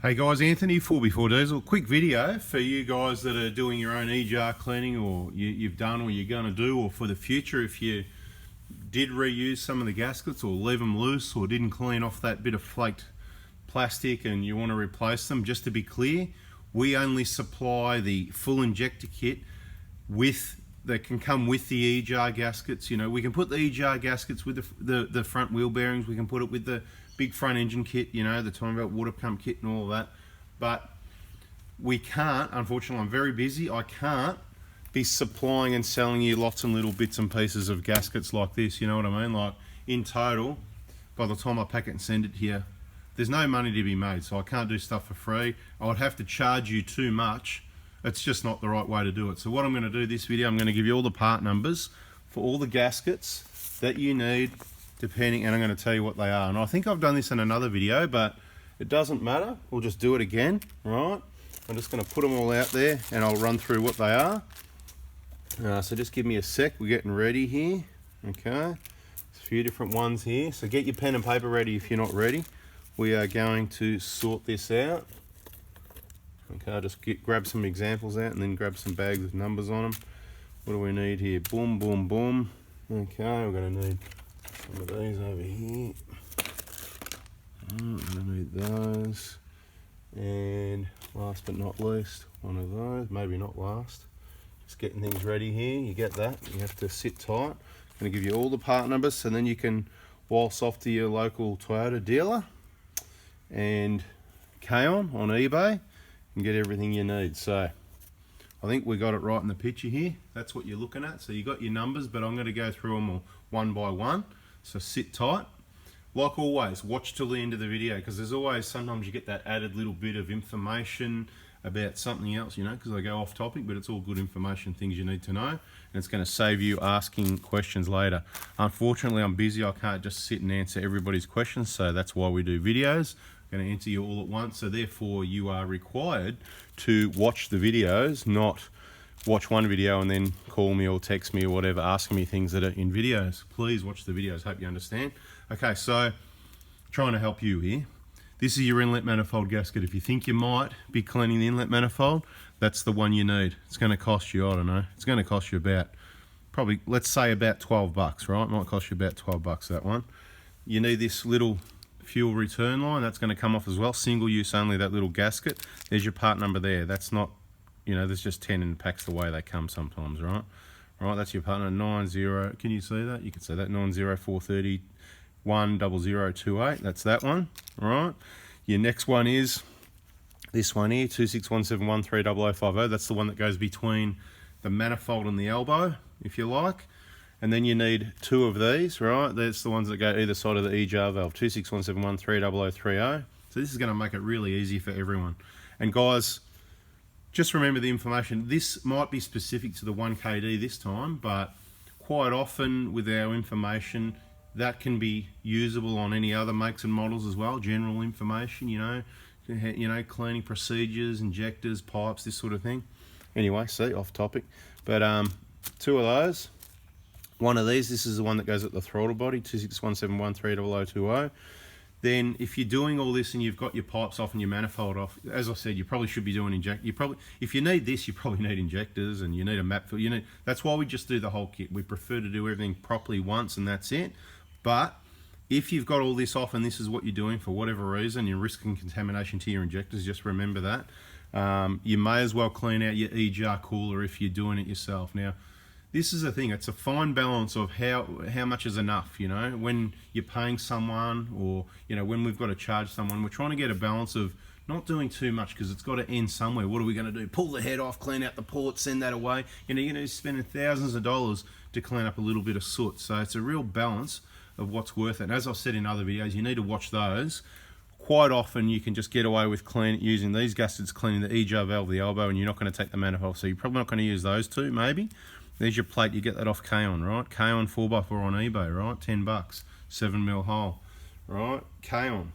Hey guys, Anthony, 4x4 Diesel. Quick video for you guys that are doing your own EGR cleaning, or you've done or you're going to do, or for the future if you did reuse some of the gaskets or leave them loose or didn't clean off that bit of flaked plastic and you want to replace them. Just to be clear, we only supply the full injector kit that can come with the EGR gaskets. You know, we can put the EGR gaskets with the front wheel bearings, we can put it with the big front engine kit, you know, the time belt water pump kit and all of that, but we can't, unfortunately, I'm very busy, I can't be supplying and selling you lots and little bits and pieces of gaskets like this, you know what I mean? Like, in total, by the time I pack it and send it here, there's no money to be made, so I can't do stuff for free. I would have to charge you too much. It's just not the right way to do it. So what I'm going to do this video, I'm going to give you all the part numbers for all the gaskets that you need, depending, and I'm going to tell you what they are. And I think I've done this in another video, but it doesn't matter. We'll just do it again, right? I'm just going to put them all out there and I'll run through what they are. So just give me a sec, we're getting ready here. Okay, there's a few different ones here. So get your pen and paper ready if you're not ready. We are going to sort this out. Okay, I'll just grab some examples out and then grab some bags with numbers on them. What do we need here? Boom, boom, boom. Okay, we're going to need some of these over here. I'm going to need those. And last but not least, one of those. Maybe not last. Just getting things ready here. You get that. You have to sit tight. I'm going to give you all the part numbers so then you can waltz off to your local Toyota dealer and K-On on eBay and get everything you need. So I think we got it right in the picture here. That's what you're looking at. So you got your numbers, but I'm going to go through them all one by one. So sit tight. Like always, watch till the end of the video, because there's always, sometimes you get that added little bit of information about something else, you know, because I go off topic, but it's all good information, things you need to know, and it's going to save you asking questions later. Unfortunately, I'm busy. I can't just sit and answer everybody's questions, so that's why we do videos. I'm going to answer you all at once, so therefore you are required to watch the videos, not watch one video and then call me or text me or whatever asking me things that are in videos. Please watch the videos, hope you understand. Okay, so trying to help you here. This is your inlet manifold gasket. If you think you might be cleaning the inlet manifold, that's the one you need. It's going to cost you, I don't know, it's going to cost you about, probably, let's say about 12 bucks, right? It might cost you about 12 bucks, that one. You need this little fuel return line, that's going to come off as well. Single use only, that little gasket. There's your part number there. That's not, you know, there's just 10 in packs the way they come sometimes, right? Right, that's your part number, 90, can you see that? You can see that, 90430 10028, that's that one, all right? Your next one is this one here, 2617130050. That's the one that goes between the manifold and the elbow, if you like. And then you need two of these, right? That's the ones that go either side of the EGR valve, 2617130030. So this is going to make it really easy for everyone. And guys, just remember the information. This might be specific to the 1KD this time, but quite often with our information, that can be usable on any other makes and models as well. General information, you know, cleaning procedures, injectors, pipes, this sort of thing. Anyway, see, off topic. But two of those. One of these, this is the one that goes at the throttle body, 2617130020. Then if you're doing all this and you've got your pipes off and your manifold off, as I said, you probably should be doing if you need this, you probably need injectors and you need a map fill. That's why we just do the whole kit. We prefer to do everything properly once and that's it. But if you've got all this off and this is what you're doing for whatever reason, you're risking contamination to your injectors, just remember that. You may as well clean out your EGR cooler if you're doing it yourself. Now, this is the thing, it's a fine balance of how much is enough, you know, when you're paying someone or, you know, when we've got to charge someone, we're trying to get a balance of not doing too much because it's got to end somewhere. What are we going to do? Pull the head off, clean out the port, send that away. You know, you're going to be spending thousands of dollars to clean up a little bit of soot. So it's a real balance of what's worth it. And as I've said in other videos, you need to watch those. Quite often you can just get away with using these gaskets, cleaning the EGR valve, the elbow, and you're not going to take the manifold. So you're probably not going to use those two, maybe. There's your plate, you get that off K-On, right? K-On 4x4 on eBay, right? 10 bucks, 7mm hole, right? K-On,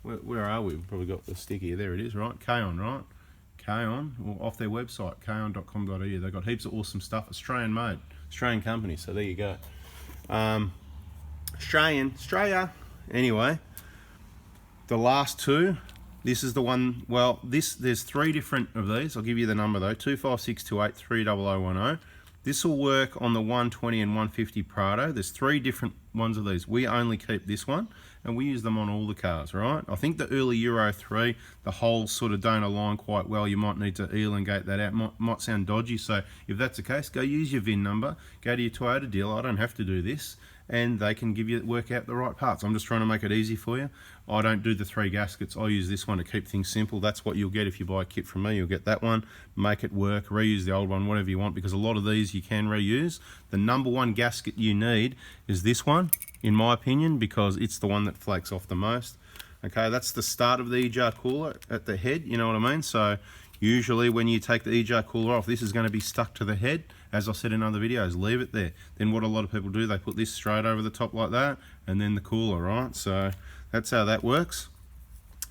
where are we? We've probably got the stick here, there it is, right? K-On, right? K-On, or off their website, kon.com.au. They've got heaps of awesome stuff, Australian made, Australian company, so there you go. Australia. Anyway, the last two, This is the one, well, there's 3 different of these. I'll give you the number though, 25628300010. This will work on the 120 and 150 Prado. There's 3 different ones of these. We only keep this one, and we use them on all the cars, right? I think the early Euro 3, the holes sort of don't align quite well. You might need to elongate that out. Might sound dodgy, so if that's the case, go use your VIN number, go to your Toyota dealer. I don't have to do this, and they can work out the right parts. I'm just trying to make it easy for you. I don't do the 3 gaskets. I use this one to keep things simple. That's what you'll get if you buy a kit from me. You'll get that one, make it work, reuse the old one, whatever you want, because a lot of these you can reuse. The number 1 gasket you need is this one, in my opinion, because it's the one that flakes off the most. Okay, that's the start of the EGR cooler at the head, you know what I mean? So usually when you take the EGR cooler off, this is going to be stuck to the head. As I said in other videos, leave it there. Then what a lot of people do, they put this straight over the top like that, and then the cooler, right? So that's how that works.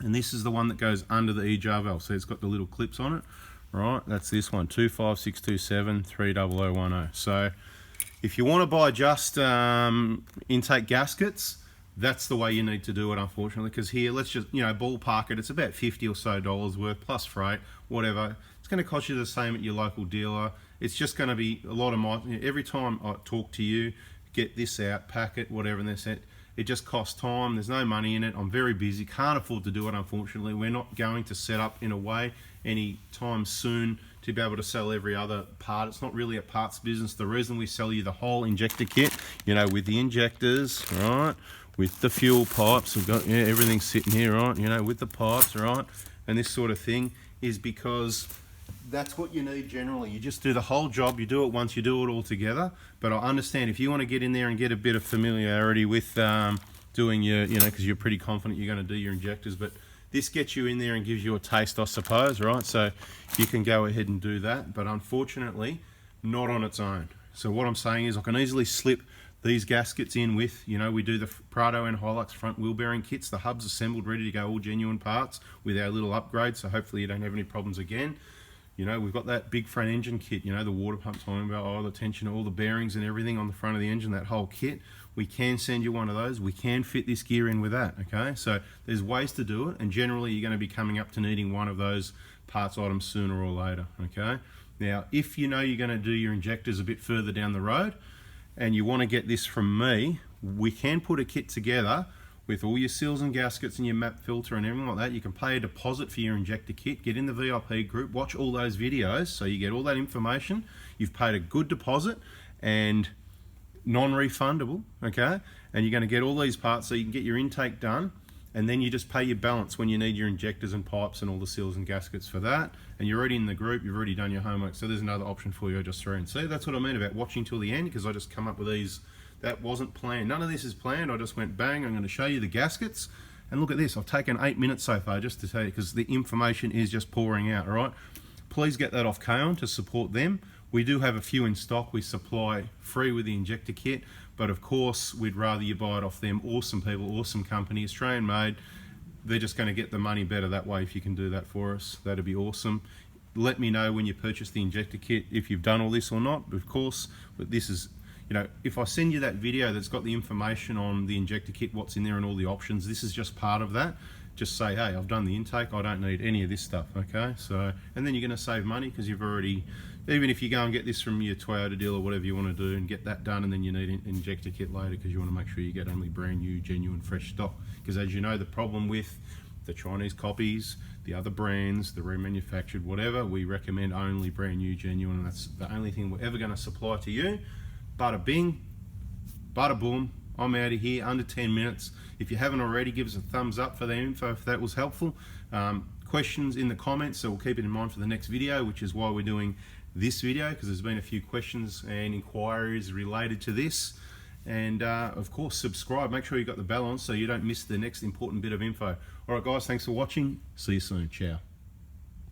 And this is the one that goes under the EGR valve. So it's got the little clips on it, right? That's this one, 25627300010. So if you want to buy just intake gaskets, that's the way you need to do it, unfortunately, because here, let's just, you know, ballpark it, it's about $50 or so worth, plus freight, whatever. It's going to cost you the same at your local dealer. It's just going to be a lot of every time I talk to you, get this out, pack it, whatever, and this, it just costs time. There's no money in it. I'm very busy, can't afford to do it, unfortunately. We're not going to set up in a way any time soon to be able to sell every other part. It's not really a parts business. The reason we sell you the whole injector kit, you know, with the injectors, right, with the fuel pipes, we've got, yeah, everything sitting here, right, you know, with the pipes, right, and this sort of thing, is because that's what you need generally. You just do the whole job, you do it once, you do it all together. But I understand if you want to get in there and get a bit of familiarity with doing your, you know, because you're pretty confident you're going to do your injectors, but this gets you in there and gives you a taste, I suppose, right? So you can go ahead and do that, but unfortunately, not on its own. So what I'm saying is I can easily slip these gaskets in with, you know, we do the Prado and Hilux front wheel bearing kits, the hubs assembled, ready to go, all genuine parts with our little upgrade, so hopefully you don't have any problems again. You know, we've got that big front engine kit, you know, the water pump timing belt, all the tension, all the bearings and everything on the front of the engine, that whole kit. We can send you one of those. We can fit this gear in with that, okay? So there's ways to do it, and generally you're going to be coming up to needing one of those parts items sooner or later, okay? Now, if you know you're going to do your injectors a bit further down the road, and you want to get this from me, we can put a kit together with all your seals and gaskets and your map filter and everything like that. You can pay a deposit for your injector kit, get in the VIP group, watch all those videos so you get all that information. You've paid a good deposit and non-refundable, okay? And you're going to get all these parts so you can get your intake done, and then you just pay your balance when you need your injectors and pipes and all the seals and gaskets for that. And you're already in the group, you've already done your homework, so there's another option for you. I just throw in. See, that's what I mean about watching till the end, because I just come up with these. That wasn't planned. None of this is planned. I just went bang. I'm going to show you the gaskets. And look at this. I've taken 8 minutes so far just to tell you, because the information is just pouring out, all right? Please get that off Kaon to support them. We do have a few in stock. We supply free with the injector kit, but of course, we'd rather you buy it off them. Awesome people, awesome company, Australian made. They're just going to get the money better that way if you can do that for us. That'd be awesome. Let me know when you purchase the injector kit if you've done all this or not. Of course, but this is, you know, if I send you that video that's got the information on the injector kit, what's in there and all the options, this is just part of that. Just say, hey, I've done the intake, I don't need any of this stuff, okay? So, and then you're going to save money because you've already, even if you go and get this from your Toyota deal or whatever you want to do and get that done, and then you need an injector kit later because you want to make sure you get only brand new, genuine, fresh stock. Because as you know, the problem with the Chinese copies, the other brands, the remanufactured, whatever, we recommend only brand new, genuine, and that's the only thing we're ever going to supply to you. Bada bing, bada boom, I'm out of here under 10 minutes. If you haven't already, give us a thumbs up for the info if that was helpful. Questions in the comments, so we'll keep it in mind for the next video, which is why we're doing this video, because there's been a few questions and inquiries related to this. And of course, subscribe, make sure you got the bell on so you don't miss the next important bit of info. All right guys, thanks for watching. See you soon, ciao.